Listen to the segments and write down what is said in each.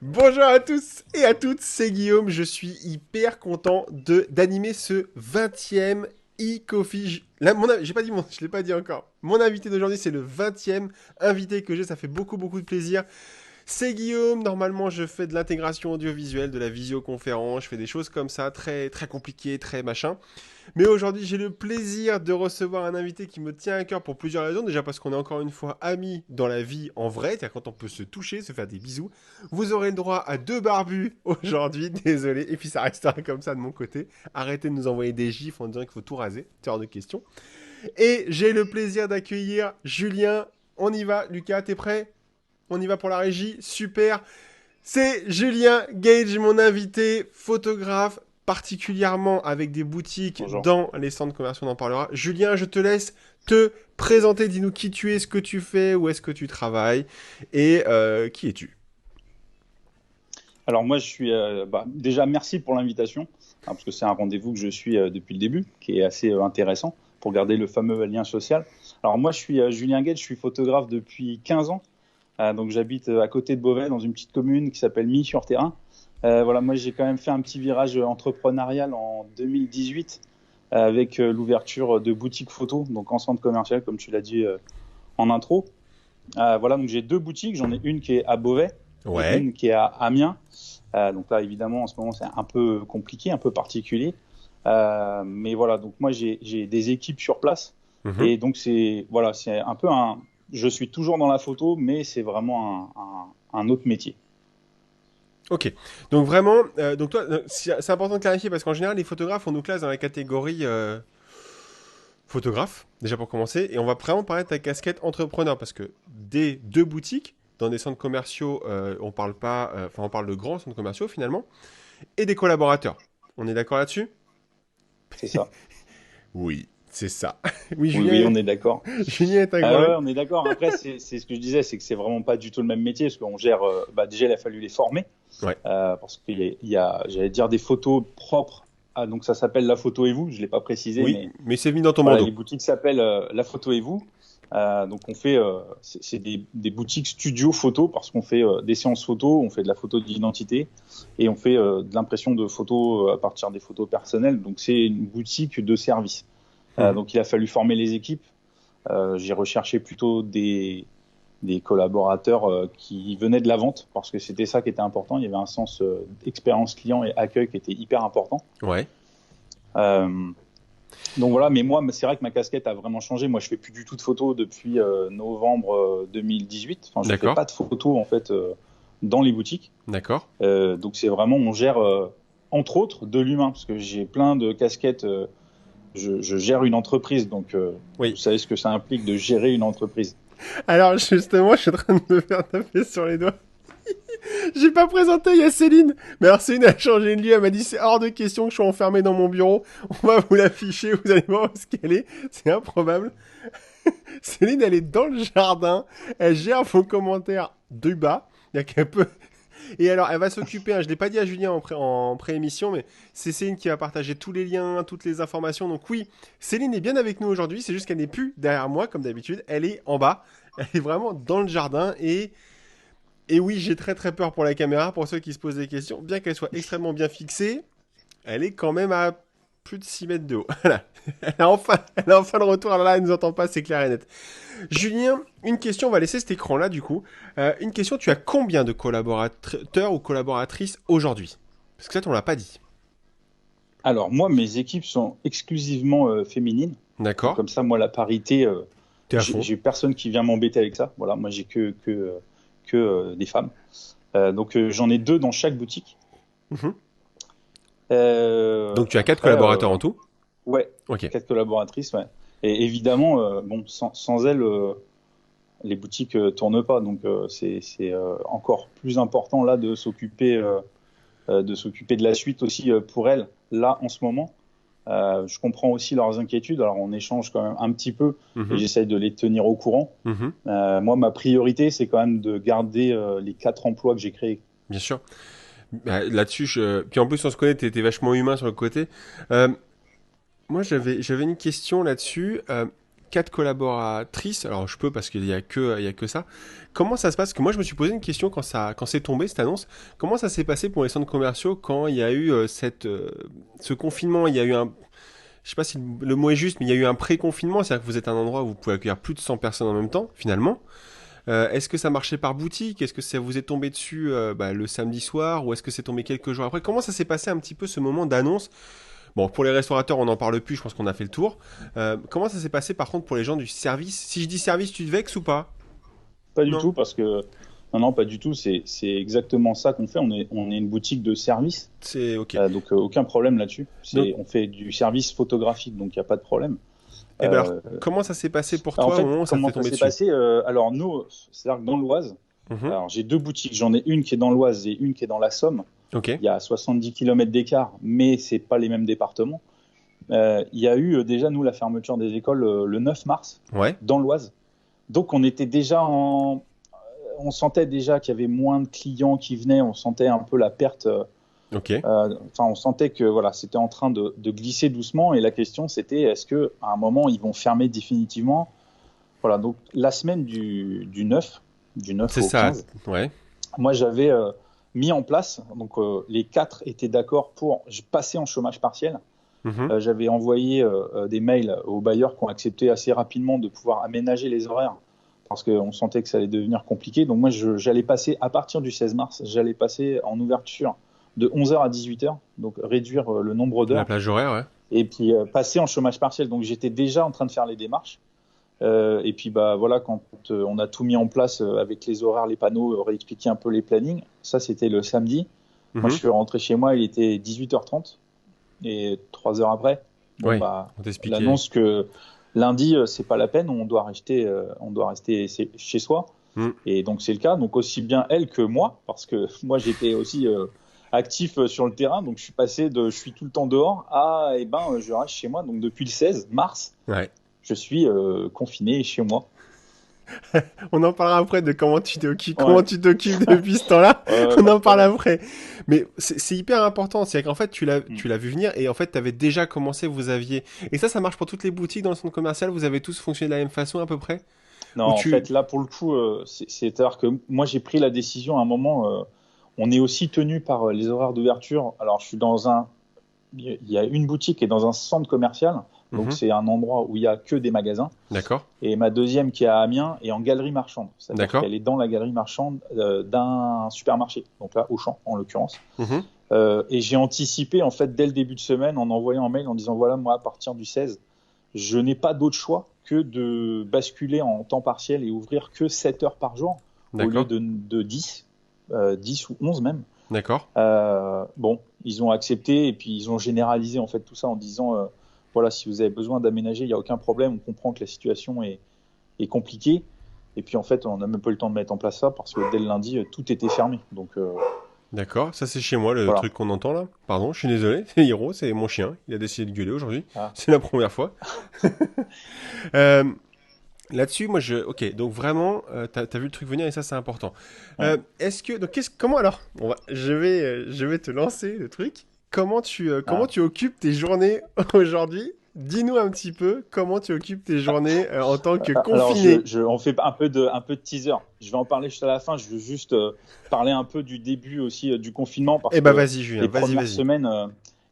Bonjour à tous et à toutes, c'est Guillaume. Je suis hyper content d'animer ce 20e e-coffee. J'ai pas dit je l'ai pas dit encore. Mon invité d'aujourd'hui, c'est le 20e invité que j'ai. Ça fait beaucoup, beaucoup de plaisir. C'est Guillaume, normalement je fais de l'intégration audiovisuelle, de la visioconférence, je fais des choses comme ça, très très compliquées, très machin. Mais aujourd'hui j'ai le plaisir de recevoir un invité qui me tient à cœur pour plusieurs raisons. Déjà parce qu'on est encore une fois amis dans la vie en vrai, c'est-à-dire quand on peut se toucher, se faire des bisous. Vous aurez le droit à 2 barbus aujourd'hui, désolé. Et puis ça restera comme ça de mon côté. Arrêtez de nous envoyer des gifs en disant qu'il faut tout raser, c'est hors de question. Et j'ai le plaisir d'accueillir Julien. On y va, Lucas, t'es prêt? On y va pour la régie, super. C'est Julien Gage, mon invité, photographe, particulièrement avec des boutiques Bonjour. dans les centres commerciaux, on en parlera. Julien, je te laisse te présenter, dis-nous qui tu es, ce que tu fais, où est-ce que tu travailles, et qui es-tu? Alors moi, je suis déjà merci pour l'invitation, parce que c'est un rendez-vous que je suis depuis le début, qui est assez intéressant pour garder le fameux lien social. Alors moi, je suis Julien Gued, je suis photographe depuis 15 ans. Donc j'habite à côté de Beauvais, dans une petite commune qui s'appelle Milly-sur-Thérain. Voilà, moi j'ai quand même fait un petit virage entrepreneurial en 2018 avec l'ouverture de boutiques photo, donc en centre commercial, comme tu l'as dit en intro. Voilà, donc j'ai deux boutiques. J'en ai une qui est à Beauvais et Ouais. une qui est à Amiens. Donc là, évidemment, en ce moment, c'est un peu compliqué, un peu particulier. Mais voilà, donc moi, j'ai des équipes sur place. Mhm. Et donc, c'est voilà, c'est un peu un. Je suis toujours dans la photo, mais c'est vraiment un autre métier. Ok. Donc vraiment, donc toi, c'est important de clarifier parce qu'en général, les photographes, on nous classe dans la catégorie photographe, déjà pour commencer, et on va vraiment parler de ta casquette entrepreneur parce que des deux boutiques, dans des centres commerciaux, on parle pas, enfin on parle de grands centres commerciaux finalement, et des collaborateurs. On est d'accord là-dessus? C'est ça. Oui, c'est ça. Oui, Oui, oui, on est d'accord. Julien est un Ah grand. ouais, on est d'accord. Après, c'est ce que je disais, c'est que c'est vraiment pas du tout le même métier, parce qu'on gère. Déjà, il a fallu les former. Ouais. Parce qu'il y a, j'allais dire, des photos propres. Ah, donc ça s'appelle La Photo et vous. Je l'ai pas précisé, Oui, mais mais c'est mis dans ton voilà, les bandeau. boutiques s'appellent La Photo et vous. Donc on fait, c'est des boutiques studio photo parce qu'on fait des séances photo, on fait de la photo d'identité et on fait de l'impression de photos à partir des photos personnelles. Donc c'est une boutique de service. Mhm. Donc il a fallu former les équipes. J'ai recherché plutôt des collaborateurs qui venaient de la vente parce que c'était ça qui était important. Il y avait un sens expérience client et accueil qui était hyper important. Ouais. Euh, donc voilà, mais moi, c'est vrai que ma casquette a vraiment changé. Moi, je fais plus du tout de photos depuis novembre 2018. Enfin, je fais D'accord. pas de photos en fait dans les boutiques. D'accord. Donc c'est vraiment, on gère entre autres de l'humain parce que j'ai plein de casquettes. Je gère une entreprise, donc vous Oui. savez ce que ça implique de gérer une entreprise. Alors justement, je suis en train de me faire taper sur les doigts. J'ai pas présenté, il y a Céline. Mais alors Céline a changé de lieu, elle m'a dit c'est hors de question que je sois enfermé dans mon bureau. On va vous l'afficher, vous allez voir où est-ce qu'elle est. C'est improbable. Céline, elle est dans le jardin, elle gère vos commentaires du bas. Il y a qu'un peu. Et alors, elle va s'occuper, hein, je l'ai pas dit à Julien en pré-émission, mais c'est Céline qui va partager tous les liens, toutes les informations. Donc oui, Céline est bien avec nous aujourd'hui, c'est juste qu'elle n'est plus derrière moi, comme d'habitude. Elle est en bas, elle est vraiment dans le jardin. Et oui, j'ai très très peur pour la caméra, pour ceux qui se posent des questions. Bien qu'elle soit extrêmement bien fixée, elle est quand même à plus de 6 mètres de haut. Voilà. Elle a enfin le retour. Alors là, elle nous entend pas, c'est clair et net. Julien, une question, on va laisser cet écran-là du coup. Une question, tu as combien de collaborateurs ou collaboratrices aujourd'hui? Parce que ça, on l'a pas dit. Alors moi, mes équipes sont exclusivement féminines. Donc D'accord. comme ça, moi, la parité, T'es à fond. j'ai personne qui vient m'embêter avec ça. Voilà, moi, j'ai que des femmes. Donc j'en ai deux dans chaque boutique. Mhm. Donc tu as 4 Après, collaborateurs en tout. ouais, Ok. quatre collaboratrices, ouais. Et évidemment, bon, sans elles, les boutiques tournent pas. Donc c'est encore plus important là de s'occuper de la suite aussi pour elles là en ce moment. Je comprends aussi leurs inquiétudes. Alors on échange quand même un petit peu et Mhm. j'essaye de les tenir au courant. Mhm. Moi, ma priorité, c'est quand même de garder les quatre emplois que j'ai créés. Bien sûr. Bah, là-dessus, puis en plus, on se connaît, t'es vachement humain sur le côté. Euh, Moi, j'avais une question là-dessus. 4 collaboratrices. Alors je peux parce qu'il y a que ça. Comment ça se passe? Parce que moi je me suis posé une question quand c'est tombé cette annonce. Comment ça s'est passé pour les centres commerciaux quand il y a eu ce confinement? Il y a eu un, je sais pas si le mot est juste, mais il y a eu un pré-confinement, c'est-à-dire que vous êtes un endroit où vous pouvez accueillir plus de 100 personnes en même temps, finalement. Est-ce que ça marchait par boutique? Est-ce que ça vous est tombé dessus le samedi soir? Ou est-ce que c'est tombé quelques jours après? Comment ça s'est passé un petit peu ce moment d'annonce? Bon, pour les restaurateurs, on n'en parle plus, je pense qu'on a fait le tour. Comment ça s'est passé par contre pour les gens du service? Si je dis service, tu te vexes ou pas? Pas du Non. tout, parce que non, pas du tout. C'est exactement ça qu'on fait. On est une boutique de service, C'est ok. donc aucun problème là-dessus. Donc, On fait du service photographique, donc il n'y a pas de problème. et ben alors, Euh, comment ça s'est passé pour En toi au fait, moment où ça comment t'est ça tombé s'est dessus? passé? Alors nous, c'est-à-dire que dans l'Oise, Mhm. alors j'ai deux boutiques. J'en ai une qui est dans l'Oise et une qui est dans la Somme. Ok. Il y a 70 km d'écart, mais c'est pas les mêmes départements. Il y a eu déjà, nous, la fermeture des écoles le 9 mars Ouais. dans l'Oise. Donc on était déjà on sentait déjà qu'il y avait moins de clients qui venaient, on sentait un peu la perte, Ok. on sentait que voilà, c'était en train de glisser doucement et la question c'était est-ce qu'à un moment ils vont fermer définitivement? Voilà, donc la semaine du 9, du 9 C'est au ça. 15, Ouais. moi j'avais mis en place, donc les quatre étaient d'accord pour passer en chômage partiel. Mhm. J'avais envoyé des mails aux bailleurs qui ont accepté assez rapidement de pouvoir aménager les horaires parce qu'on sentait que ça allait devenir compliqué. Donc moi, j'allais passer, à partir du 16 mars, j'allais passer en ouverture de 11h à 18h, donc réduire le nombre La d'heures, plage horaire, ouais. et puis passer en chômage partiel. Donc j'étais déjà en train de faire les démarches. Et puis bah voilà, quand on a tout mis en place avec les horaires, les panneaux, réexpliquer un peu les plannings, ça c'était le samedi. Moi, je Mhm. suis rentré chez moi, il était 18h30. Et 3 heures après, bon Ouais. bah, On t'expliquait. l'annonce que lundi, c'est pas la peine, on doit rester chez soi. Mm. Et donc c'est le cas. Donc aussi bien elle que moi, parce que moi j'étais aussi actif sur le terrain. Donc je suis passé de je suis tout le temps dehors à je reste chez moi. Donc depuis le 16 mars, Ouais. je suis confiné chez moi. On en parlera après de comment tu t'occupes, Ouais. depuis ce temps-là. On Pas en de parle problème. après. Mais c'est hyper important. C'est qu'en fait, Mm. tu l'as vu venir et en fait, tu avais déjà commencé, vous aviez. Et ça marche pour toutes les boutiques dans le centre commercial. Vous avez tous fonctionné de la même façon à peu près? Non, Ou en tu. fait, là, pour le coup, c'est-à-dire que moi, j'ai pris la décision à un moment. On est aussi tenu par les horaires d'ouverture. Alors, je suis dans il y a une boutique qui est dans un centre commercial. Donc, Mhm. c'est un endroit où il y a que des magasins. D'accord. Et ma deuxième, qui est à Amiens, est en galerie marchande. C'est-à-dire D'accord. qu'elle est dans la galerie marchande d'un supermarché. Donc là, Auchan, en l'occurrence. Mhm. Et j'ai anticipé, en fait, dès le début de semaine, en envoyant un mail en disant, voilà, moi, à partir du 16, je n'ai pas d'autre choix que de basculer en temps partiel et ouvrir que 7 heures par jour au lieu D'accord. de 10, 10 ou 11 même. D'accord. Bon, ils ont accepté et puis ils ont généralisé en fait tout ça en disant voilà, si vous avez besoin d'aménager, il n'y a aucun problème, on comprend que la situation est compliquée. Et puis en fait, on n'a même pas eu le temps de mettre en place ça parce que dès le lundi, tout était fermé. Donc D'accord. Ça, c'est chez moi, le voilà. truc qu'on entend là. Pardon, je suis désolé. C'est Hiro, c'est mon chien. Il a décidé de gueuler aujourd'hui. Ah. C'est la première fois. Euh, Là-dessus, moi, ok, donc vraiment, t'as vu le truc venir et ça, c'est important. Ouais. Comment alors? Je vais te lancer le truc. Comment Ah. tu occupes tes journées aujourd'hui? Dis-nous un petit peu comment tu occupes tes journées en tant que Alors, confiné. on fait un peu de teaser. Je vais en parler juste à la fin. Je veux juste parler un peu du début aussi du confinement parce Eh ben, que vas-y, Julien, les vas-y, premières vas-y. semaines,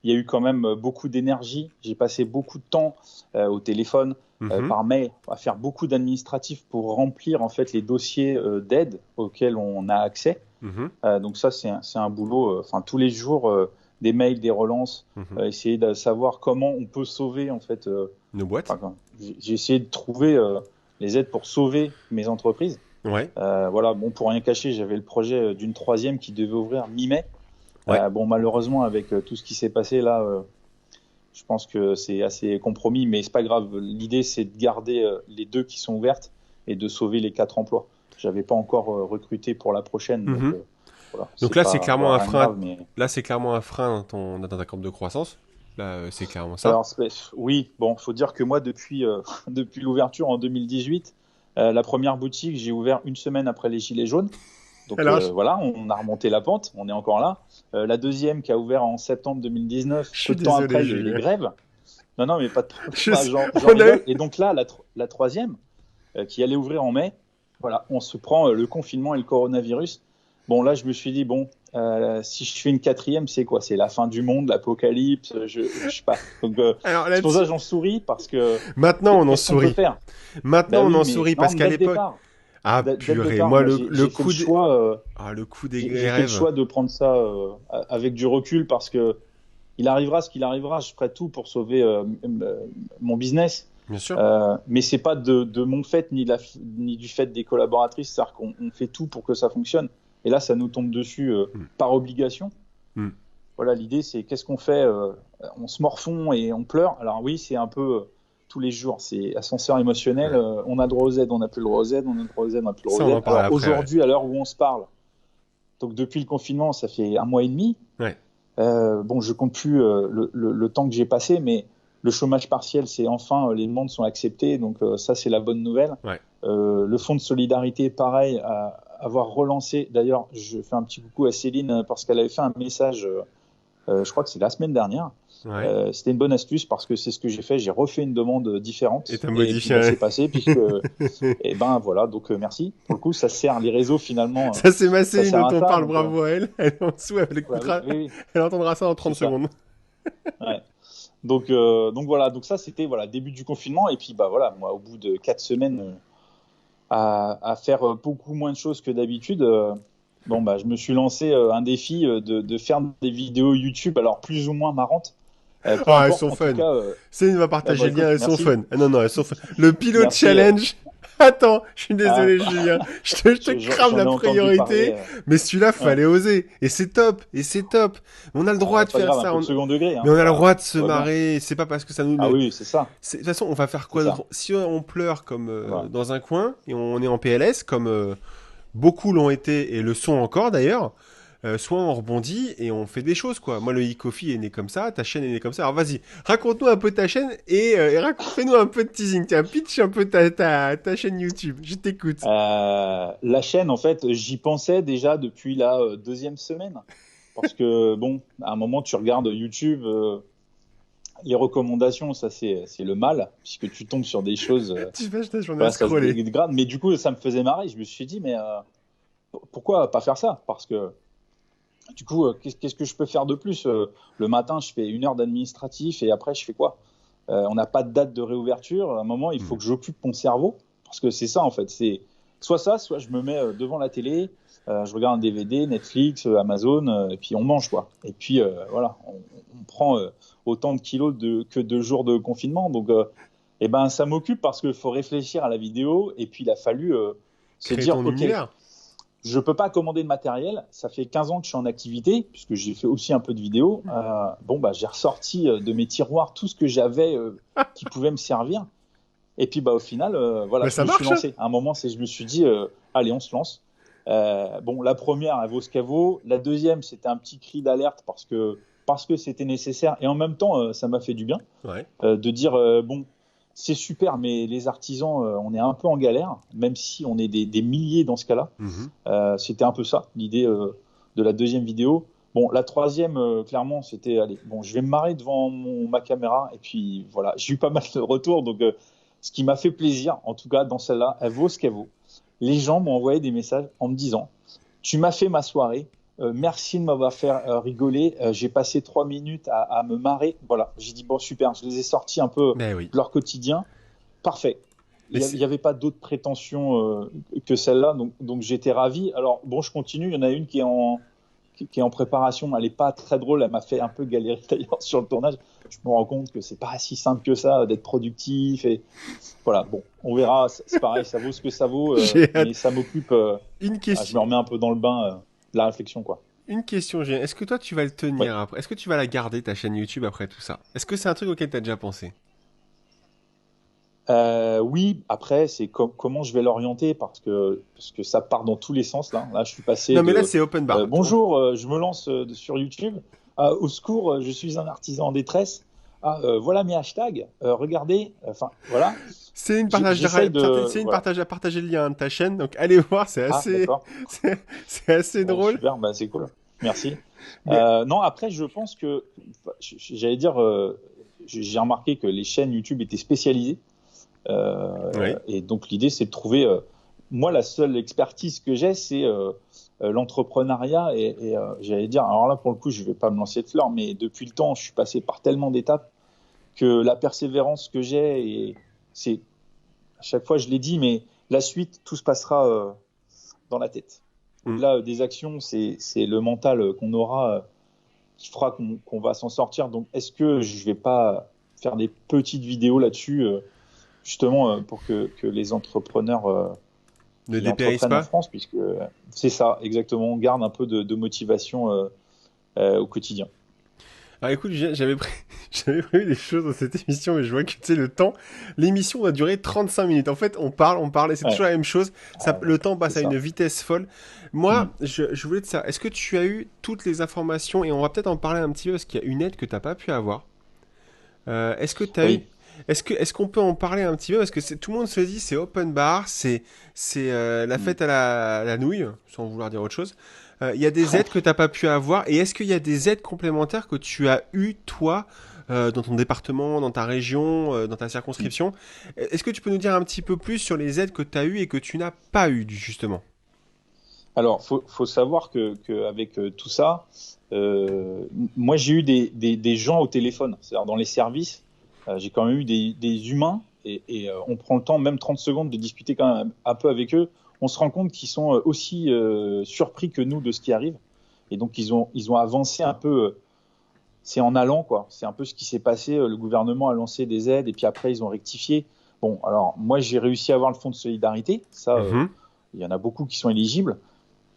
il y a eu quand même beaucoup d'énergie. J'ai passé beaucoup de temps au téléphone, Mhm, par mail, à faire beaucoup d'administratifs pour remplir en fait les dossiers d'aide auxquels on a accès. mhm, Donc ça, c'est un boulot. Enfin, tous les jours, des mails, des relances, mhm. essayer de savoir comment on peut sauver en fait. Nos boîtes? J'ai essayé de trouver les aides pour sauver mes entreprises. Ouais, Voilà, bon, pour rien cacher, j'avais le projet d'une troisième qui devait ouvrir mi-mai. ouais. Bon, malheureusement, avec tout ce qui s'est passé là, je pense que c'est assez compromis, mais c'est pas grave. L'idée, c'est de garder les deux qui sont ouvertes et de sauver les 4 emplois. J'avais pas encore recruté pour la prochaine, donc Mhm. voilà. Donc C'est là, c'est pas clairement voilà, un rien de frein. grave, mais Là, c'est clairement un frein dans ta courbe de croissance. Là, c'est clairement ça. alors oui, bon, faut dire que moi, depuis depuis l'ouverture en 2018, la première boutique, j'ai ouvert une semaine après les Gilets jaunes. Donc Alors, voilà, on a remonté la pente, on est encore là. La deuxième qui a ouvert en septembre 2019, je peu suis de temps désolé, après, il y a eu les Julien. grèves. Non, non, mais pas de problème. Je Bah, sais- j'en on a eu- rigole. Et donc là, la troisième, qui allait ouvrir en mai, voilà, on se prend le confinement et le coronavirus. Bon, là, je me suis dit, bon, si je fais une quatrième, c'est quoi? C'est la fin du monde, l'apocalypse, je sais pas. Donc, Alors c'est pour ça là-dessus, que j'en souris, parce que maintenant on en qu'est-ce qu'on peut sourit. faire? Maintenant Bah on oui, en mais sourit non, parce mais qu'à dès le l'époque, départ, ah dès le purée, départ, moi moi, le j'ai fait le coup des, choix. le coup des J'ai fait le rêves. choix de prendre ça avec du recul parce que il arrivera ce qu'il arrivera. Je ferai tout pour sauver mon business. Bien sûr. Mais c'est pas de mon fait ni du fait des collaboratrices. C'est-à-dire qu'on fait tout pour que ça fonctionne. Et là, ça nous tombe dessus Mm. par obligation. Mm. Voilà, l'idée, c'est qu'est-ce qu'on fait? On se morfond et on pleure. Alors oui, c'est un peu tous les jours. C'est ascenseur émotionnel. Ouais. On a droit aux aides, on n'a plus le droit aux aides, on a le droit aux aides, on n'a plus le droit Ça aux on en aides. parle Alors après. Ouais. aujourd'hui, à l'heure où on se parle, donc depuis le confinement, ça fait 1 mois et demi. Ouais. Bon, je compte plus le temps que j'ai passé, mais le chômage partiel, c'est enfin, les demandes sont acceptées, donc ça, c'est la bonne nouvelle. Ouais. Le fonds de solidarité, pareil, à avoir relancé. D'ailleurs, je fais un petit coucou à Céline parce qu'elle avait fait un message, je crois que c'est la semaine dernière. Ouais. C'était une bonne astuce parce que c'est ce que j'ai fait. J'ai refait une demande différente. Et t'as puis, modifié. bah, c'est passé puisque, et ben voilà, donc merci. Pour le coup, ça sert les réseaux finalement. Ça c'est ma Ça Céline sert dont à on ça. parle, Donc, bravo à elle. Elle est en dessous, elle ouais, écoutera, oui, oui, elle entendra ça dans c'est 30 ça. secondes. Ouais. Donc voilà, donc ça c'était voilà début du confinement et puis bah voilà moi au bout de 4 semaines à faire beaucoup moins de choses que d'habitude, bon bah je me suis lancé un défi de faire des vidéos YouTube alors plus ou moins marrantes, peu Ah, elles importe sont en fun. tout cas. Céline va Bah, partager le écoute, lien, elles sont merci, fun. Ah non, non, elles sont fun. Le pilote merci. challenge. Attends, je suis Ah, désolé, Julien. Je te crame j'en la ai entendu priorité. parler. Mais celui-là, Ouais. fallait oser. Et c'est top. Et c'est top. On a le droit de Pas faire grave, un ça. peu de second degré, Mais hein, on a le droit de se tout va bien. marrer. C'est pas parce que ça nous. Ah oui, c'est ça, De toute façon, on va faire c'est quoi ça. d'autre? Si on pleure comme Voilà. dans un coin et on est en PLS, comme beaucoup l'ont été et le sont encore d'ailleurs, soit on rebondit et on fait des choses quoi. Moi, le e-coffee est né comme ça, ta chaîne est née comme ça. Alors vas-y, raconte-nous un peu ta chaîne et fais-nous un peu de teasing. Tiens, pitch un peu ta chaîne YouTube. Je t'écoute. La chaîne, en fait, j'y pensais déjà depuis la deuxième semaine. Parce que, bon, à un moment, tu regardes YouTube, les recommandations, ça, c'est le mal, puisque tu tombes sur des choses, Tu fais ta journée à voilà, ça se scroller. dégrade. Mais du coup, ça me faisait marrer. Je me suis dit, mais pourquoi pas faire ça? Parce que, du coup, qu'est-ce que je peux faire de plus? Le matin, je fais 1 heure d'administratif et après, je fais quoi? On n'a pas de date de réouverture. À un moment, il faut que j'occupe mon cerveau. Parce que c'est ça, en fait. C'est soit ça, soit je me mets devant la télé, je regarde un DVD, Netflix, Amazon, et puis on mange, quoi. Et puis, voilà, on prend autant de kilos que de jours de confinement. Donc, eh ben, ça m'occupe parce qu'il faut réfléchir à la vidéo. Et puis, il a fallu se Crée dire, ton OK, univers. je peux pas commander de matériel. Ça fait 15 ans que je suis en activité, puisque j'ai fait aussi un peu de vidéo. Bon, bah, j'ai ressorti de mes tiroirs tout ce que j'avais qui pouvait me servir. Et puis, bah, au final, voilà, Bah je ça me suis marche. Hein. lancé. À un moment, je me suis dit, allez, on se lance. Bon, la première, elle vaut ce qu'elle vaut. La deuxième, c'était un petit cri d'alerte parce que c'était nécessaire. Et en même temps, ça m'a fait du bien Ouais. de dire, bon, c'est super, mais les artisans, on est un peu en galère, même si on est des milliers dans ce cas-là. Mhm. C'était un peu ça, l'idée de la deuxième vidéo. Bon, la troisième, clairement, c'était, allez, bon, je vais me marrer devant ma caméra. Et puis, voilà, j'ai eu pas mal de retours. Donc, ce qui m'a fait plaisir, en tout cas, dans celle-là, elle vaut ce qu'elle vaut. Les gens m'ont envoyé des messages en me disant, tu m'as fait ma soirée. Merci de m'avoir fait rigoler. J'ai passé 3 minutes à me marrer. Voilà, j'ai dit, bon, super, je les ai sortis un peu Ben oui. de leur quotidien. Parfait. Mais Il n'y avait pas d'autres prétentions que celle-là, donc j'étais ravi. Alors, bon, je continue. Il y en a une qui est en préparation. Elle n'est pas très drôle. Elle m'a fait un peu galérer d'ailleurs sur le tournage. Je me rends compte que c'est pas si simple que ça d'être productif. Et voilà, bon, on verra. C'est pareil, ça vaut ce que ça vaut. J'ai hâte. Mais ça m'occupe. Une Je me question. remets un peu dans le bain de la réflexion, quoi. Une question, Julien. Est-ce que toi tu vas le Ouais. tenir après? Est-ce que tu vas la garder ta chaîne YouTube après tout ça? Est-ce que c'est un truc auquel tu as déjà pensé? Oui, après, c'est comment je vais l'orienter parce que ça part dans tous les sens là. Là, je suis passé Non mais là de c'est open bar. bonjour, je me lance sur YouTube. Au secours, je suis un artisan en détresse. Voilà mes hashtags. Regardez. Enfin, voilà. C'est une partage J'essaye c'est une voilà. partage à partager le lien de ta chaîne. Donc allez voir, c'est Ah, assez d'accord. c'est assez Bon, drôle. super. Bah, c'est cool. Merci. Mais Non, après, je pense que j'allais dire, j'ai remarqué que les chaînes YouTube étaient spécialisées. Oui. Et donc l'idée, c'est de trouver. Moi, la seule expertise que j'ai, c'est l'entrepreneuriat et j'allais dire. Alors là, pour le coup, je vais pas me lancer de fleurs, mais depuis le temps, je suis passé par tellement d'étapes que la persévérance que j'ai, et c'est à chaque fois, je l'ai dit, mais la suite, tout se passera dans la tête. Au-delà des actions, c'est le mental qu'on aura qui fera qu'on va s'en sortir. Donc, est-ce que je vais pas faire des petites vidéos là-dessus, justement, pour que les entrepreneurs Ne qui dépérissent entreprennent en pas. France, puisque c'est ça, exactement, on garde un peu de motivation au quotidien. Alors écoute, j'avais j'avais prévu des choses dans cette émission, mais je vois que tu sais, le temps, l'émission va durer 35 minutes. En fait, on parle, et c'est Ouais, toujours la même chose. Le temps c'est passe à ça. une vitesse folle. Mm. Moi, je voulais te savoir, est-ce que tu as eu toutes les informations, et on va peut-être en parler un petit peu, parce qu'il y a une aide que tu n'as pas pu avoir. Est-ce que tu as eu Oui. est-ce qu'on peut en parler un petit peu parce que tout le monde se dit c'est open bar, c'est la Mm. fête à la nouille, sans vouloir dire autre chose. Il y a des aides que t'as pas pu avoir et est-ce qu'il y a des aides complémentaires que tu as eu toi dans ton département, dans ta région, dans ta Mm. circonscription? Est-ce que tu peux nous dire un petit peu plus sur les aides que tu as eues et que tu n'as pas eues justement? Alors, faut savoir que avec tout ça, moi j'ai eu des gens au téléphone, c'est-à-dire dans les services, j'ai quand même eu des humains et on prend le temps, même 30 secondes, de discuter quand même un peu avec eux. On se rend compte qu'ils sont aussi surpris que nous de ce qui arrive et donc ils ont avancé un peu. C'est en allant quoi. C'est un peu ce qui s'est passé. Le gouvernement a lancé des aides et puis après ils ont rectifié. Bon, alors moi j'ai réussi à avoir le fonds de solidarité. Ça, Mhm, il y en a beaucoup qui sont éligibles.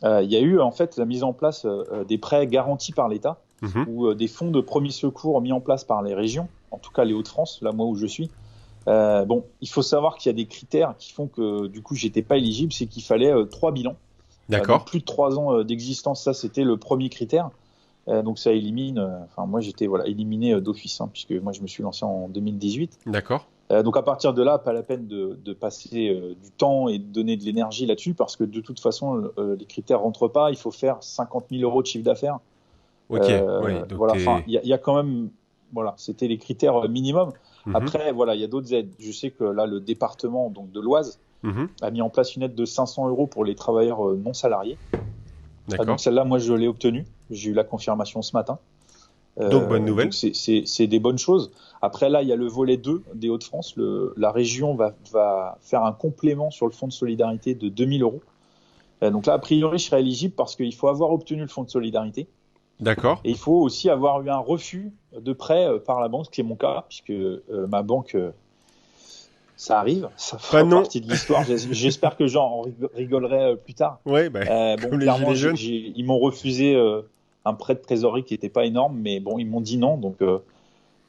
Il y a eu en fait la mise en place des prêts garantis par l'État mhm. ou des fonds de premiers secours mis en place par les régions, en tout cas les Hauts-de-France, là moi où je suis. Bon, il faut savoir qu'il y a des critères qui font que du coup j'étais pas éligible, c'est qu'il fallait 3 bilans, donc D'accord. plus de 3 ans d'existence, ça c'était le premier critère. Donc ça élimine, enfin moi j'étais voilà éliminé d'office, hein, puisque moi je me suis lancé en 2018. D'accord. Donc à partir de là, pas la peine de passer du temps et de donner de l'énergie là-dessus parce que de toute façon, les critères rentrent pas. Il faut faire 50 000 euros de chiffre d'affaires. Ok. Oui. Donc Voilà, enfin, t'es. il y a quand même, voilà, c'était les critères minimum. Mhm, Après, voilà, il y a d'autres aides. Je sais que là, le département donc de l'Oise mhm. a mis en place une aide de 500 euros pour les travailleurs non salariés. Donc D'accord. celle-là, moi, je l'ai obtenue. J'ai eu la confirmation ce matin. Donc bonne Donc nouvelle. c'est des bonnes choses. Après là, il y a le volet 2 des Hauts-de-France. La région va faire un complément sur le fonds de solidarité de 2000 euros. Donc là, a priori, je serai éligible parce qu'il faut avoir obtenu le fonds de solidarité D'accord. et il faut aussi avoir eu un refus de prêt par la banque, ce qui est mon cas, puisque ma banque, ça arrive, ça Pas fera non. partie de l'histoire. J'espère que j'en rigolerai plus tard. Ouais, bah, Bon, comme les clairement, gilets jaunes. ils m'ont refusé un prêt de trésorerie qui n'était pas énorme, mais bon, ils m'ont dit non, donc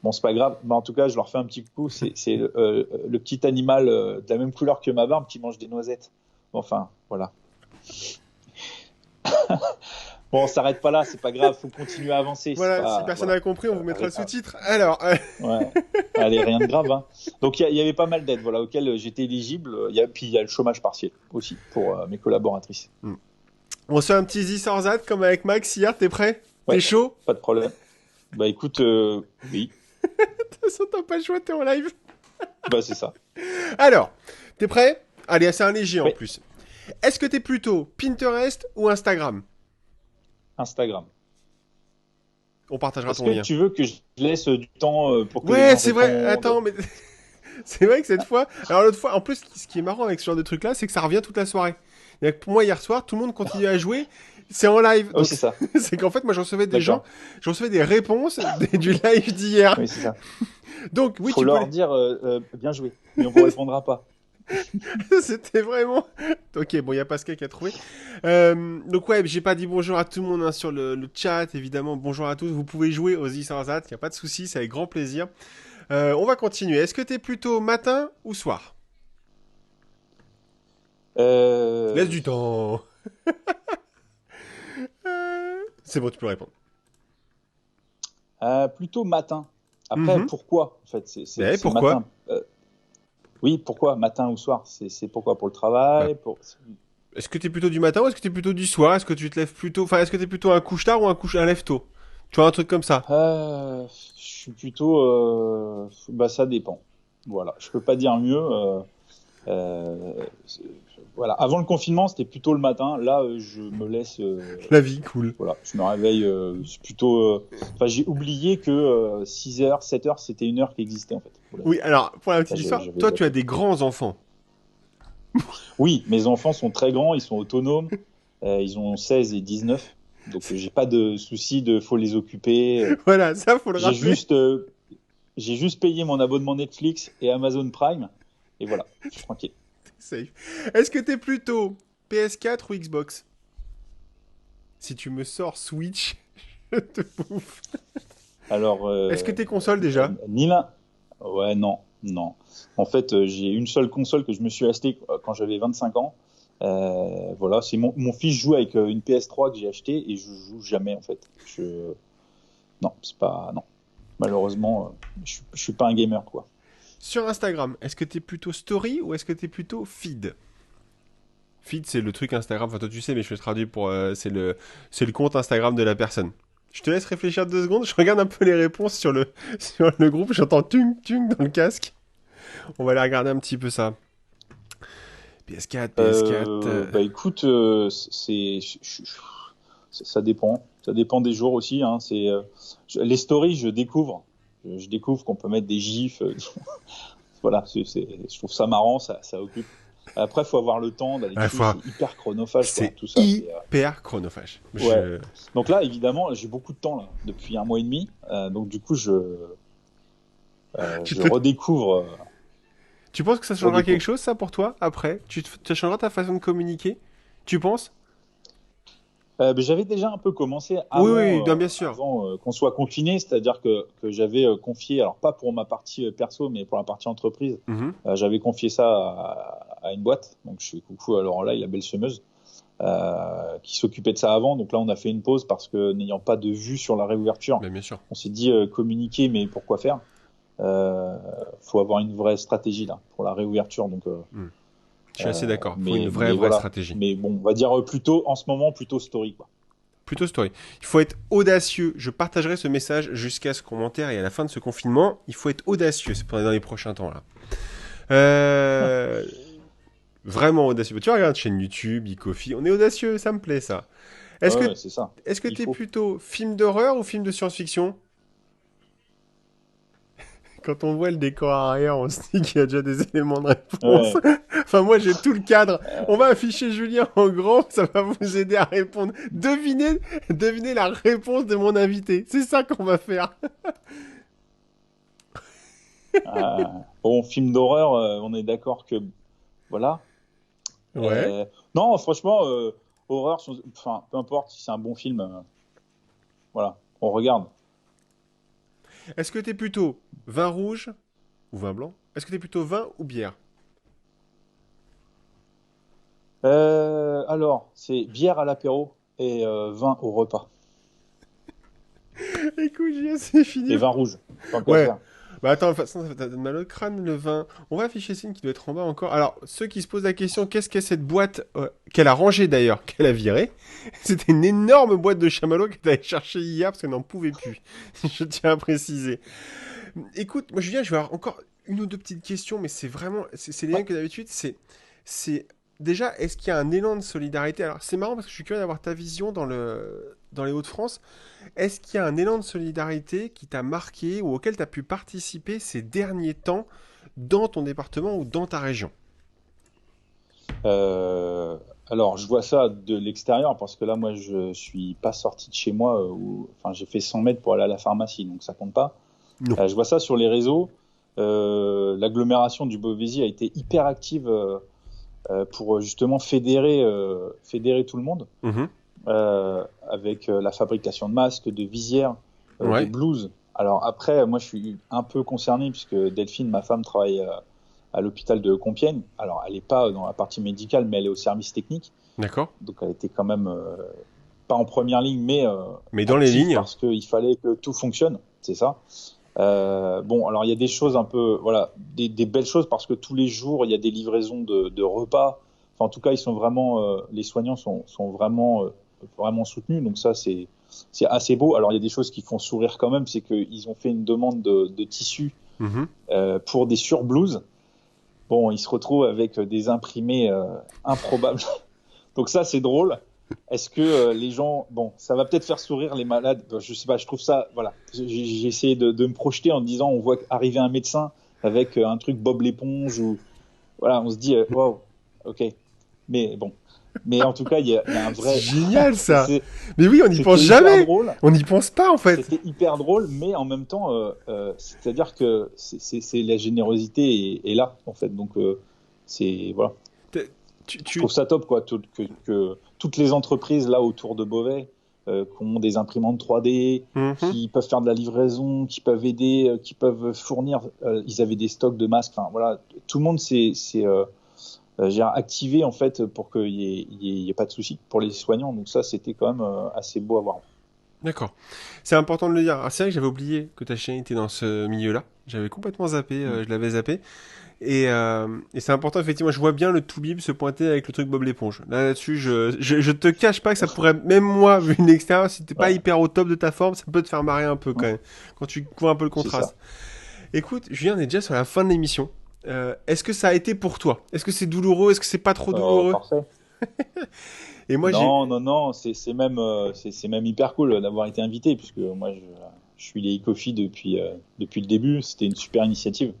bon, c'est pas grave. Mais en tout cas, je leur fais un petit coup. C'est le petit animal de la même couleur que ma barbe qui mange des noisettes. Enfin, voilà. Bon, on s'arrête pas là, c'est pas grave, faut continuer à avancer. C'est Voilà, si pas, personne voilà. n'a compris, on vous mettra le Arrête- sous-titre. Alors, ouais. Allez, rien de grave. Hein. Donc il y avait pas mal d'aides, voilà, auxquelles j'étais éligible. Puis il y a le chômage partiel aussi pour mes collaboratrices. on se fait un petit Zizorzad comme avec Max hier, t'es prêt? T'es Ouais, chaud? pas de problème. Bah écoute, oui, De toute façon, t'as pas le choix, t'es en live. bah c'est ça. Alors, t'es prêt? Allez, c'est un léger en Oui, plus. Est-ce que t'es plutôt Pinterest ou Instagram? Instagram. On partagera Est-ce ton que lien. tu veux que je laisse du temps pour que les Ouais, gens c'est vrai. répondent? Attends, mais c'est vrai que cette fois. Alors l'autre fois, en plus, ce qui est marrant avec ce genre de truc-là, c'est que ça revient toute la soirée. Et pour moi, hier soir, tout le monde continue à jouer. C'est en live. Oui, Donc, c'est ça. c'est qu'en fait, moi, je recevais des gens, D'accord. je recevais des réponses du live d'hier. Oui, c'est ça. Donc, oui, Faut tu peux leur les. dire bien joué, mais on vous répondra pas. C'était vraiment. Ok, bon, il y a Pascal qui a trouvé. Donc, ouais, j'ai pas dit bonjour à tout le monde hein, sur le chat, évidemment. Bonjour à tous. Vous pouvez jouer aux Isarzat, il n'y a pas de souci, c'est avec grand plaisir. On va continuer. Est-ce que t'es plutôt matin ou soir? Laisse Euh, du temps. C'est bon, tu peux répondre. Plutôt matin. Après, Mhm. pourquoi en fait Mais c'est pourquoi? matin. Oui, pourquoi matin ou soir? C'est pourquoi pour le Bah, travail, pour. est-ce que t'es plutôt du matin ou est-ce que t'es plutôt du soir? Est-ce que tu te lèves plutôt. Enfin, est-ce que t'es plutôt un couche-tard ou un lève-tôt? Tu vois, un truc comme ça. Je suis plutôt, bah ça dépend. Voilà, je peux pas dire mieux. C'est- voilà, avant le confinement, c'était plutôt le matin. Là, je me laisse, La vie, cool. voilà, je me réveille. C'est plutôt, enfin, j'ai oublié que 6 heures, 7 heures, c'était une heure qui existait en fait. Voilà. Oui, alors, pour la Ça, petite histoire, j'avais toi, tu as zappé. des grands enfants. Oui, mes enfants sont très grands, ils sont autonomes. Ils ont 16 et 19. Donc, j'ai pas de souci de faut les occuper. Voilà, ça, faut le J'ai rappeler. juste, euh, j'ai juste payé mon abonnement Netflix et Amazon Prime. Et voilà, je suis tranquille. Safe. Est-ce que t'es plutôt PS4 ou Xbox? Si tu me sors Switch, je te bouffe. Alors, Est-ce que t'es console déjà? ni l'un. Ouais, non, non. En fait, j'ai une seule console que je me suis achetée quand j'avais 25 ans. Voilà, c'est mon fils joue avec une PS3 que j'ai achetée et je joue jamais en fait. Non, c'est pas, non. Malheureusement, je suis pas un gamer quoi. Sur Instagram, est-ce que t'es plutôt story ou est-ce que t'es plutôt feed? Feed, c'est le truc Instagram. Enfin, toi, tu sais, mais je te traduis pour. C'est le compte Instagram de la personne. Je te laisse réfléchir 2 secondes. Je regarde un peu les réponses sur sur le groupe. J'entends tung tung dans le casque. On va aller regarder un petit peu ça. PS4, PS4. Bah écoute, ça dépend. Ça dépend des jours aussi. Hein. Les stories, je découvre. Je découvre qu'on peut mettre des gifs. Voilà, je trouve ça marrant, ça occupe. Après, faut avoir le temps d'aller À la dessus. fois, C'est hyper chronophage, quoi. c'est Tout ça. hyper chronophage. Ouais. Donc là, évidemment, j'ai beaucoup de temps là, depuis un mois et demi. Donc du coup, Tu, je te- redécouvre. tu penses que ça changera quelque Redécouvre. chose, ça, pour toi, après? Ça changera ta façon de communiquer? Tu penses? Ben, j'avais déjà un peu commencé Oui, oui, avant, non, bien sûr. qu'on soit confiné, c'est-à-dire que j'avais confié, alors pas pour ma partie perso, mais pour la partie entreprise, Mhm. j'avais confié ça à une boîte. Donc je fais coucou à Laurent Lai, la belle semeuse, qui s'occupait de ça avant. Donc là, on a fait une pause parce que n'ayant pas de vue sur la réouverture, Ben, bien sûr. on s'est dit communiquer, mais pourquoi faire? Faut avoir une vraie stratégie là pour la réouverture. Donc, Hmm. Je suis assez d'accord. Faut une mais vraie voilà. stratégie. Mais bon, on va dire plutôt en ce moment plutôt story quoi. Plutôt story. Il faut être audacieux. Je partagerai ce message jusqu'à ce commentaire et à la fin de ce confinement. Il faut être audacieux. C'est dans les prochains temps là. Euh, Vraiment audacieux. Tu regardes chaîne YouTube, eCoffee. On est audacieux. Ça me plaît ça. Est-ce Ouais, que ouais, c'est ça. est-ce que Il t'es faut. plutôt film d'horreur ou film de science-fiction? Quand on voit le décor arrière, on se dit qu'il y a déjà des éléments de réponse. Ouais. Enfin, moi, j'ai tout le cadre. On va afficher Julien en grand, ça va vous aider à répondre. Devinez la réponse de mon invité. C'est ça qu'on va faire. Euh, bon, film d'horreur, on est d'accord que voilà. Ouais. Non, franchement, horreur, enfin, peu importe si c'est un bon film, voilà, on regarde. Est-ce que t'es plutôt vin rouge ou vin blanc? Est-ce que t'es plutôt vin ou bière? Alors, c'est bière à l'apéro et vin au repas. Écoute, Julien, c'est fini. Et vin rouge, tant qu'à Ouais. faire. Bah attends, de toute façon, t'as mal au crâne, le vin. On va afficher signe qui doit être en bas encore. Alors, ceux qui se posent la question, qu'est-ce qu'est cette boîte qu'elle a rangée d'ailleurs, qu'elle a virée? C'était une énorme boîte de chamallow qu'elle allait chercher hier parce qu'elle n'en pouvait plus. Je tiens à préciser. Écoute, moi Julien, je vais avoir encore une ou deux petites questions, mais c'est vraiment, c'est les Ouais. mêmes que d'habitude. C'est déjà, est-ce qu'il y a un élan de solidarité? Alors c'est marrant parce que je suis curieux d'avoir ta vision dans les Hauts-de-France. Est-ce qu'il y a un élan de solidarité qui t'a marqué ou auquel tu as pu participer ces derniers temps dans ton département ou dans ta région? Euh, alors, je vois ça de l'extérieur parce que là, moi, je suis pas sorti de chez moi. Enfin, j'ai fait 100 mètres pour aller à la pharmacie, donc ça compte pas. Non. Je vois ça sur les réseaux. L'agglomération du Beauvaisis a été hyper active pour justement fédérer tout le monde Mhm. avec la fabrication de masques, de visières, de Ouais, blouses. Alors après, moi, je suis un peu concerné puisque Delphine, ma femme, travaille à l'hôpital de Compiègne. Alors, elle n'est pas dans la partie médicale, mais elle est au service technique. d'accord. Donc, elle était quand même pas en première ligne, mais Mais dans les active lignes, parce qu'il fallait que tout fonctionne. C'est ça. Bon, alors il y a des choses un peu, voilà, des belles choses parce que tous les jours il y a des livraisons de repas. Enfin, en tout cas, ils sont vraiment, les soignants sont vraiment vraiment soutenu. Donc ça, c'est assez beau. Alors il y a des choses qui font sourire quand même, c'est qu'ils ont fait une demande de tissu pour des surblouses. Bon, ils se retrouvent avec des imprimés improbables. Donc ça, c'est drôle. Est-ce que les gens, bon, ça va peut-être faire sourire les malades. Je sais pas, je trouve ça, voilà. J'ai essayé de me projeter en me disant, on voit arriver un médecin avec un truc Bob l'éponge ou, voilà, on se dit, waouh, ok. Mais bon. Mais en tout cas, il y a un vrai. C'est génial ça. Mais oui, on n'y pense jamais. Drôle. On n'y pense pas en fait. C'était hyper drôle, mais en même temps, c'est-à-dire que c'est la générosité est là en fait. Donc c'est voilà. Je trouve ça top quoi, que toutes les entreprises là autour de Beauvais qui ont des imprimantes 3D, qui peuvent faire de la livraison, qui peuvent aider, qui peuvent fournir. Ils avaient des stocks de masques. Enfin voilà, tout le monde j'ai activé en fait pour qu'il y ait pas de soucis pour les soignants. Donc ça, c'était quand même assez beau à voir. D'accord. C'est important de le dire. Alors, c'est vrai que j'avais oublié que ta chaîne était dans ce milieu-là. J'avais complètement zappé, je l'avais zappé. Et c'est important, effectivement. Je vois bien le Toubib se pointer avec le truc Bob l'éponge. Là-dessus, je te cache pas que ça pourrait, même moi, vu une extérieur, si t'es pas hyper au top de ta forme, ça peut te faire marrer un peu quand même. Quand tu vois un peu le contraste. Écoute, Julien, on est déjà sur la fin de l'émission. Est-ce que ça a été pour toi? Est-ce que c'est douloureux? Est-ce que c'est pas trop douloureux? Parfait. Et moi, non, c'est même hyper cool d'avoir été invité, puisque moi je suis les Ecofi depuis le début. C'était une super initiative.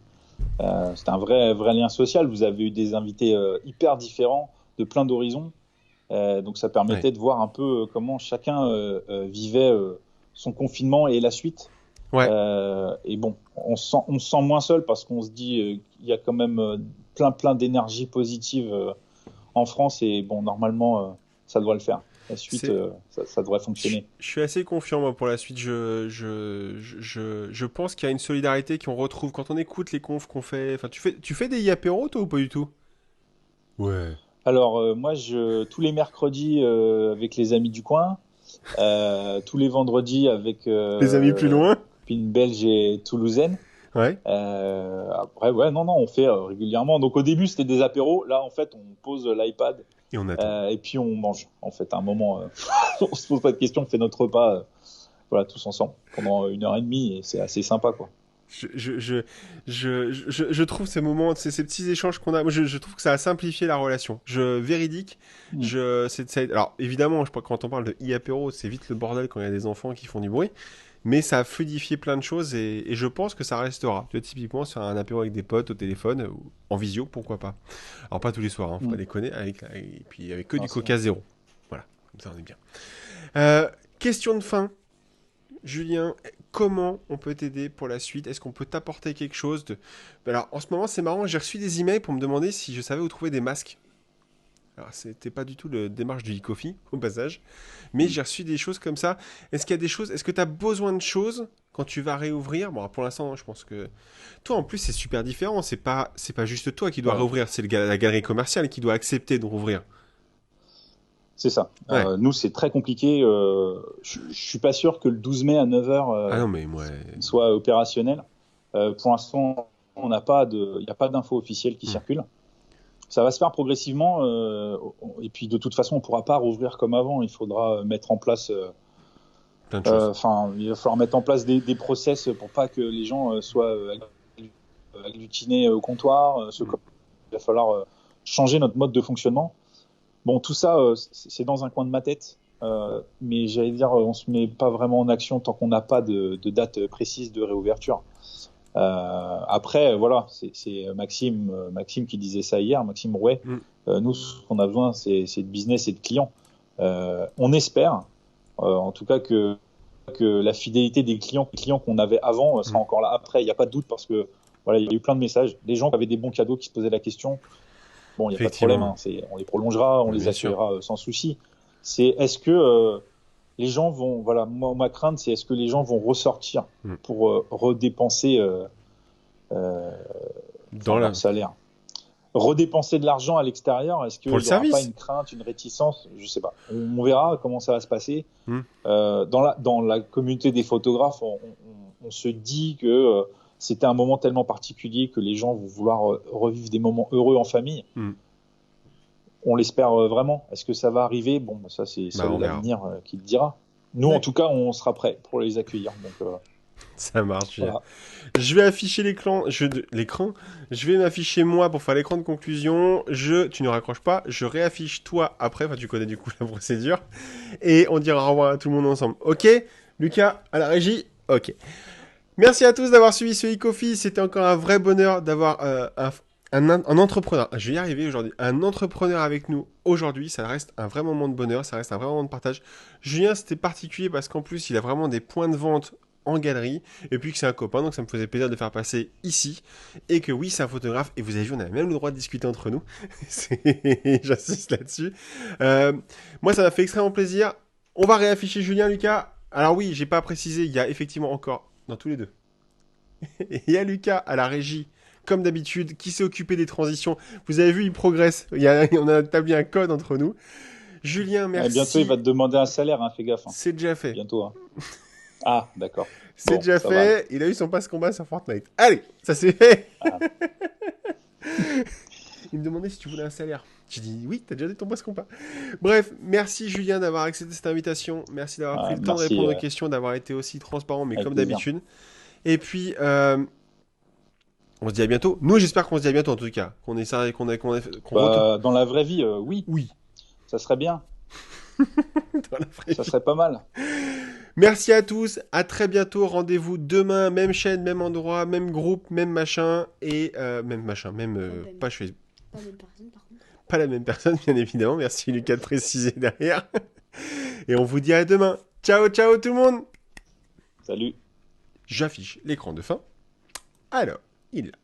C'était un vrai lien social. Vous avez eu des invités hyper différents, de plein d'horizons. Donc ça permettait de voir un peu comment chacun vivait son confinement et la suite. Et bon, on se sent moins seul parce qu'on se dit qu'il y a quand même plein d'énergie positive en France et bon, normalement, ça doit le faire. La suite, ça devrait fonctionner. Je suis assez confiant moi, pour la suite. Je pense qu'il y a une solidarité qu'on retrouve quand on écoute les confs qu'on fait. Enfin, tu fais des apéros toi ou pas du tout? Ouais. Alors moi, tous les mercredis avec les amis du coin, tous les vendredis avec les amis plus loin. Une Belge et toulousaine. Ouais. Après, non, on fait régulièrement. Donc au début, c'était des apéros. Là, en fait, on pose l'iPad et on attend. Et puis on mange. En fait, à un moment, on se pose pas de questions, on fait notre repas, voilà, tous ensemble pendant 1h30 et c'est assez sympa, quoi. Je trouve ces moments, ces petits échanges qu'on a, moi je trouve que ça a simplifié la relation. Véridique. Alors évidemment, quand on parle de e-apéro, c'est vite le bordel quand il y a des enfants qui font du bruit. Mais ça a fluidifié plein de choses et je pense que ça restera. Tu vois, typiquement sur un apéro avec des potes au téléphone ou en visio, pourquoi pas. Alors pas tous les soirs, faut pas déconner, et puis avec que du Coca zéro. Voilà, comme ça on est bien. Question de fin. Julien, comment on peut t'aider pour la suite? Est-ce qu'on peut t'apporter quelque chose de... Alors en ce moment c'est marrant, j'ai reçu des emails pour me demander si je savais où trouver des masques. Alors, c'était pas du tout le démarche du e-coffee, au passage. Mais j'ai reçu des choses comme ça. Est-ce qu'il y a des choses... Est-ce que tu as besoin de choses quand tu vas réouvrir? Bon, pour l'instant, je pense que... Toi, en plus, c'est super différent. C'est pas juste toi qui dois réouvrir. C'est la galerie commerciale qui doit accepter de rouvrir. C'est ça. Nous, c'est très compliqué. Je suis pas sûr que le 12 mai à 9h soit opérationnel. Pour l'instant, il n'y a pas d'infos officielles qui circulent. Ça va se faire progressivement et puis de toute façon on pourra pas rouvrir comme avant. Il faudra mettre en place il va falloir mettre en place des process pour pas que les gens soient agglutinés au comptoir. Il va falloir changer notre mode de fonctionnement. Bon, tout ça c'est dans un coin de ma tête, mais j'allais dire on se met pas vraiment en action tant qu'on n'a pas de date précise de réouverture. Après, voilà, c'est Maxime qui disait ça hier, Maxime Rouet. Nous, ce qu'on a besoin, c'est de business et de clients. On espère, en tout cas, que la fidélité des clients qu'on avait avant sera encore là après. Il n'y a pas de doute parce que voilà, il y a eu plein de messages. Des gens qui avaient des bons cadeaux qui se posaient la question. Bon, il n'y a pas de problème. On les prolongera, on les accueillera sans souci. C'est est-ce que les gens vont, voilà, ma crainte, c'est est-ce que les gens vont ressortir pour redépenser dans leur salaire, redépenser de l'argent à l'extérieur. Est-ce qu'il n'y aura pas une crainte, une réticence? Je sais pas. On verra comment ça va se passer. Dans la communauté des photographes, on se dit que c'était un moment tellement particulier que les gens vont vouloir revivre des moments heureux en famille. On l'espère vraiment. Est-ce que ça va arriver? Bon, ça, c'est on verra. l'avenir qui le dira. Nous, en tout cas, on sera prêts pour les accueillir. Donc, Ça marche. voilà. Je vais afficher l'écran. Je vais m'afficher moi pour faire l'écran de conclusion. Tu ne raccroches pas. Je réaffiche toi après. Enfin, tu connais du coup la procédure. Et on dira au revoir à tout le monde ensemble. Ok, Lucas, à la régie. Ok. Merci à tous d'avoir suivi ce e-coffee. C'était encore un vrai bonheur d'avoir un entrepreneur. Je vais y arriver aujourd'hui. Un entrepreneur avec nous aujourd'hui. Ça reste un vrai moment de bonheur. Ça reste un vrai moment de partage. Julien, c'était particulier parce qu'en plus, il a vraiment des points de vente en galerie, et puis que c'est un copain, donc ça me faisait plaisir de faire passer ici, et que oui, c'est un photographe, et vous avez vu, on a même le droit de discuter entre nous, j'insiste là-dessus. Moi, ça m'a fait extrêmement plaisir. On va réafficher Julien, Lucas. Alors oui, j'ai pas précisé, il y a effectivement encore, dans tous les deux, il y a Lucas à la régie, comme d'habitude, qui s'est occupé des transitions. Vous avez vu, il progresse, on a établi un code entre nous. Julien, merci. Bientôt, il va te demander un salaire, hein, fais gaffe. Hein. C'est déjà fait. Bientôt, hein. Ah, d'accord. C'est bon, déjà fait. Va. Il a eu son passe combat sur Fortnite. Allez, ça c'est fait. Ah. Il me demandait si tu voulais un salaire. J'ai dit oui, t'as déjà dit ton passe combat. Bref, merci Julien d'avoir accepté cette invitation. Merci d'avoir pris le temps de répondre aux questions, d'avoir été aussi transparent, mais comme d'habitude. Et puis, on se dit à bientôt. Nous, j'espère qu'on se dit à bientôt en tout cas. Qu'on est ça, dans la vraie vie, oui. Oui. Ça serait bien. Ça serait pas mal. Merci à tous, à très bientôt, rendez-vous demain, même chaîne, même endroit, même groupe, même machin, et même page Facebook. Pas la même personne par contre. Pas la même personne, bien évidemment, merci Lucas de préciser derrière. Et on vous dit à demain. Ciao, ciao tout le monde. Salut. J'affiche l'écran de fin. Alors, il est là.